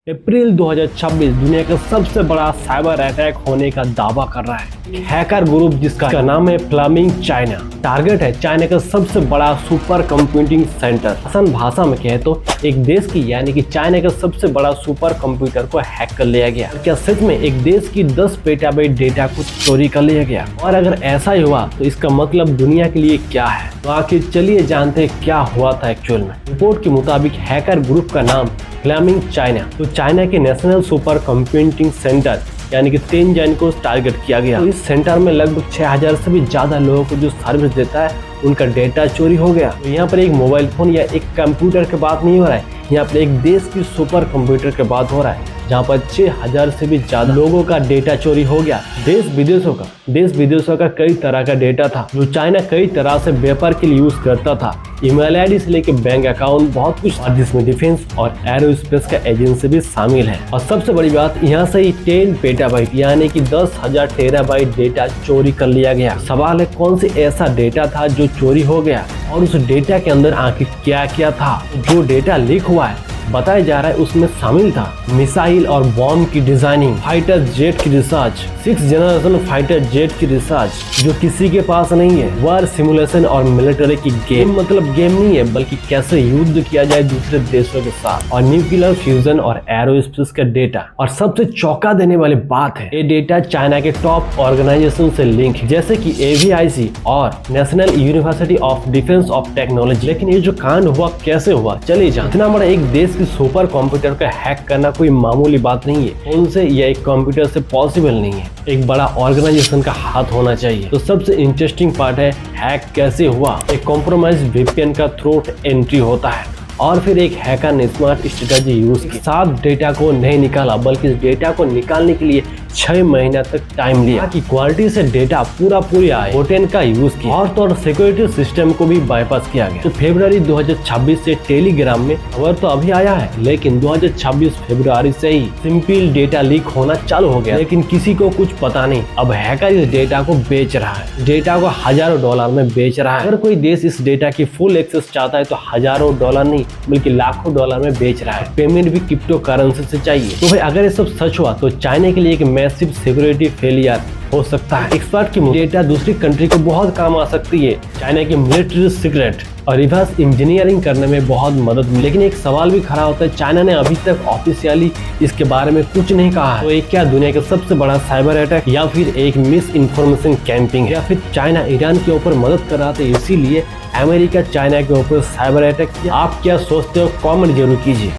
अप्रैल 2026 दुनिया का सबसे बड़ा साइबर अटैक होने का दावा कर रहा है। हैकर ग्रुप जिसका नाम है फ्लेमिंग चाइना, टारगेट है चाइना का सबसे बड़ा सुपर कंप्यूटिंग सेंटर। आसान भाषा में कहे तो एक देश की यानी कि चाइना का सबसे बड़ा सुपर कंप्यूटर को हैक कर लिया गया। क्या सच में एक देश की 10 पेटाबाइट डेटा को चोरी कर लिया गया? और अगर ऐसा ही हुआ तो इसका मतलब दुनिया के लिए क्या है? तो आखिर चलिए जानते हैं क्या हुआ था एक्चुअल में। रिपोर्ट के मुताबिक हैकर ग्रुप का नाम फ्लेमिंग चाइना, तो चाइना के नेशनल सुपर कंप्यूटिंग सेंटर यानी कि तिनजान को टारगेट किया गया। तो इस सेंटर में लगभग 6000 से भी ज्यादा लोगों को जो सर्विस देता है उनका डेटा चोरी हो गया। तो यहाँ पर एक मोबाइल फोन या एक कंप्यूटर की बात नहीं हो रहा है, यहाँ पर एक देश की सुपर कंप्यूटर की बात हो रहा है जहाँ पर 6000 से भी ज्यादा लोगों का डेटा चोरी हो गया। देश विदेशों का कई तरह का डेटा था जो चाइना कई तरह से व्यापार के लिए यूज करता था। ईमेल आईडी से लेकर बैंक अकाउंट बहुत कुछ, और जिसमें डिफेंस और एरोस्पेस का एजेंसी भी शामिल है। और सबसे बड़ी बात यहाँ से ही 10 पेटाबाइट यानी कि 10,000 टेराबाइट डेटा चोरी कर लिया गया। सवाल है कौन सी ऐसा डेटा था जो चोरी हो गया और उस डेटा के अंदर आखिर क्या क्या था? जो डेटा लीक हुआ है बताया जा रहा है उसमें शामिल था मिसाइल और बॉम्ब की डिजाइनिंग, फाइटर जेट की research, 6th generation fighter jet की रिसर्च जो किसी के पास नहीं है, वार सिमुलेशन और मिलिट्री की गेम, मतलब गेम नहीं है बल्कि कैसे युद्ध किया जाए दूसरे देशों के साथ, और न्यूक्लियर फ्यूजन और एरोस्पेस का डेटा। और सबसे चौंका देने वाली बात है ये डेटा चाइना के टॉप ऑर्गेनाइजेशन से लिंक है जैसे कि AVIC और national university of defence of technology. लेकिन ये जो कांड हुआ कैसे हुआ, चलिए जान। इतना बड़ा एक देश की सुपर कंप्यूटर का हैक करना कोई मामूली बात नहीं है, उनसे या एक कंप्यूटर से पॉसिबल नहीं है, एक बड़ा ऑर्गेनाइजेशन का हाथ होना चाहिए। तो सबसे इंटरेस्टिंग पार्ट है हैक कैसे हुआ। एक कॉम्प्रोमाइज VPN का थ्रोट एंट्री होता है और फिर एक हैकर ने स्मार्ट स्ट्रेटजी यूज की। साफ डेटा को नहीं निकाला बल्कि इस डेटा को निकालने के लिए 6 महीना तक टाइम लिया कि क्वालिटी से डेटा पूरी आए। होटेन का यूज किया और तो सिक्योरिटी सिस्टम को भी बाईपास किया गया। तो फरवरी 2026 से टेलीग्राम में खबर तो अभी आया है, लेकिन 2026 फरवरी से ही सिंपल डेटा लीक होना चालू हो गया, लेकिन किसी को कुछ पता नहीं। अब हैकर इस डेटा को बेच रहा है, डेटा को हजारों डॉलर में बेच रहा है। अगर कोई देश इस डेटा की फुल एक्सेस चाहता है तो हजारों डॉलर नहीं बल्कि लाखों डॉलर में बेच रहा है। पेमेंट भी क्रिप्टो करेंसी से चाहिए। तो भाई अगर ये सब सच हुआ तो चाइना के लिए एक मैसिव सिक्योरिटी फेलियर हो सकता है। एक्सपर्ट की डेटा दूसरी कंट्री को बहुत काम आ सकती है। चाइना की मिलिट्री सीक्रेट और रिवर्स इंजीनियरिंग करने में बहुत मदद मिली। लेकिन एक सवाल भी खड़ा होता है, चाइना ने अभी तक ऑफिशियली इसके बारे में कुछ नहीं कहा है। तो ये क्या दुनिया का सबसे बड़ा साइबर अटैक या फिर एक मिस इन्फॉर्मेशन कैंपिंग या फिर चाइना ईरान के ऊपर मदद कर रहा था इसीलिए अमेरिका चाइना के ऊपर साइबर अटैक? आप क्या सोचते हो? कमेंट जरूर कीजिए।